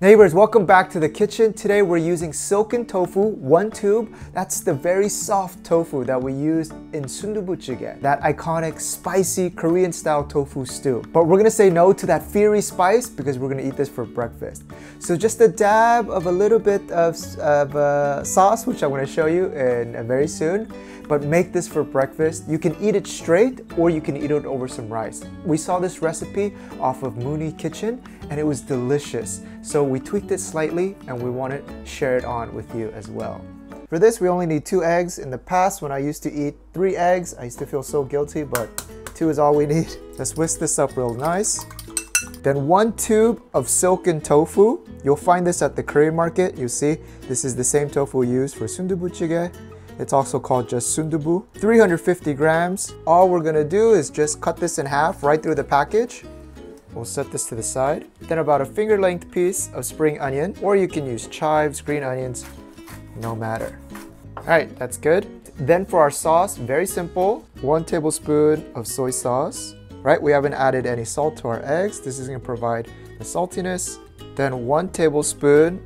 Neighbors, welcome back to the kitchen. Today we're using Silken tofu, 1 tube. That's the very soft tofu that we used in Soondubu jjigae, that iconic spicy Korean style tofu stew. But we're gonna say no to that fiery spice because we're gonna eat this for breakfast. So just a dab of a little bit of sauce, which I'm gonna show you very soon. But make this for breakfast. You can eat it straight or you can eat it over some rice. We saw this recipe off of Moony Kitchen and it was delicious. So we tweaked it slightly and we want to share it on with you as well. For this, we only need 2 eggs. In the past, when I used to eat 3 eggs, I used to feel so guilty, but 2 is all we need. Let's whisk this up real nice. Then 1 tube of Silken tofu. You'll find this at the Korean market. You see, this is the same tofu we use for Soondubu jjigae. It's also called just Soondubu. 350 grams. All we're gonna do is just cut this in half right through the package. We'll set this to the side. Then about a finger-length piece of spring onion, or you can use chives, green onions, no matter. All right, that's good. Then for our sauce, very simple. 1 tablespoon of soy sauce. Right, we haven't added any salt to our eggs. This is gonna provide the saltiness. Then 1 tablespoon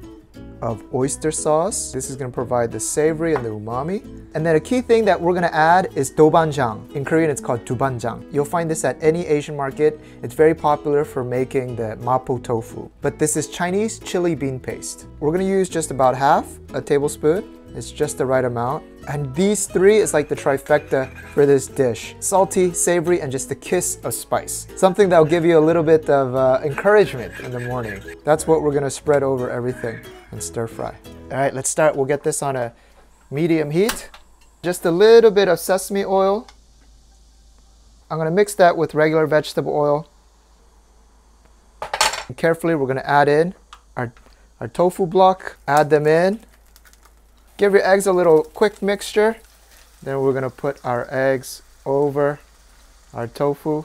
of oyster sauce. This is going to provide the savory and the umami. And then a key thing that we're going to add is dobanjang. In Korean, it's called dubanjang. You'll find this at any Asian market. It's very popular for making the mapo tofu. But this is Chinese chili bean paste. We're going to use just about half a tablespoon. It's just the right amount. And these 3 is like the trifecta for this dish. Salty, savory, and just a kiss of spice. Something that'll give you a little bit of encouragement in the morning. That's what we're gonna spread over everything and stir fry. All right, let's start. We'll get this on a medium heat. Just a little bit of sesame oil. I'm gonna mix that with regular vegetable oil. And carefully, we're gonna add in our tofu block. Add them in. Give your eggs a little quick mixture. Then we're gonna put our eggs over our tofu.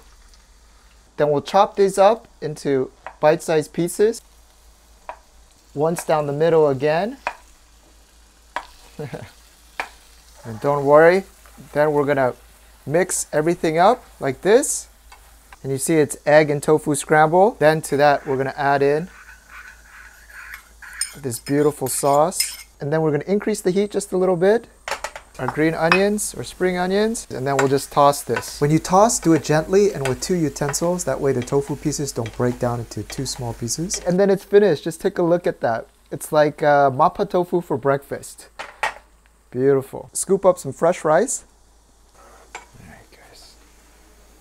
Then we'll chop these up into bite-sized pieces. Once down the middle again. And don't worry, then we're gonna mix everything up like this. And you see it's egg and tofu scramble. Then to that, we're gonna add in this beautiful sauce. And then we're going to increase the heat just a little bit. Our green onions or spring onions. And then we'll just toss this. When you toss, do it gently and with 2 utensils. That way the tofu pieces don't break down into 2 small pieces. And then it's finished. Just take a look at that. It's like mappa tofu for breakfast. Beautiful. Scoop up some fresh rice. All right, guys.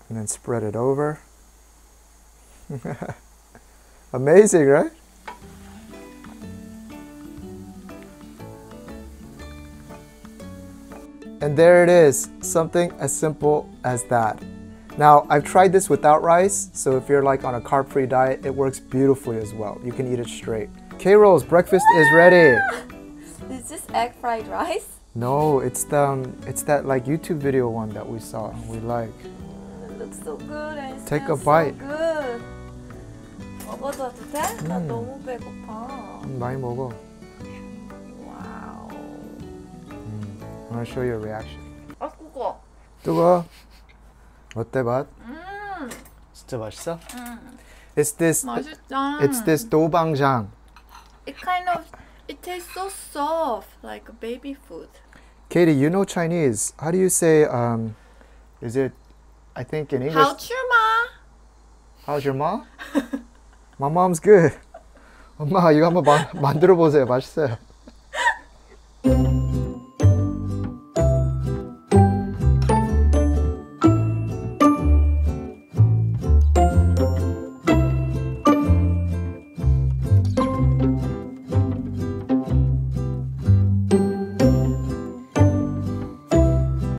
And then spread it over. Amazing, right? And there it is, something as simple as that. Now, I've tried this without rice, so if you're like on a carb-free diet, it works beautifully as well. You can eat it straight. K-Rolls, breakfast is ready. Is this egg fried rice? No, it's that like YouTube video one that we saw, we like. It looks so good and it Take a smells bite. so good. 먹어도 돼? 나 너무 배고파. 많이 먹어. 와우. I'm gonna show you a reaction. 아, 뜨거워. 뜨거워? 어때 맛? 진짜 맛있어? It's this. 맛있다. It's this dobanjang. It tastes so soft, like a baby food. Katie, you know Chinese. How do you say? Is it? I think in English. How's your ma? How's your mom? My mom's good. 엄마 이거 한번 만들어 보세요. 맛있어요.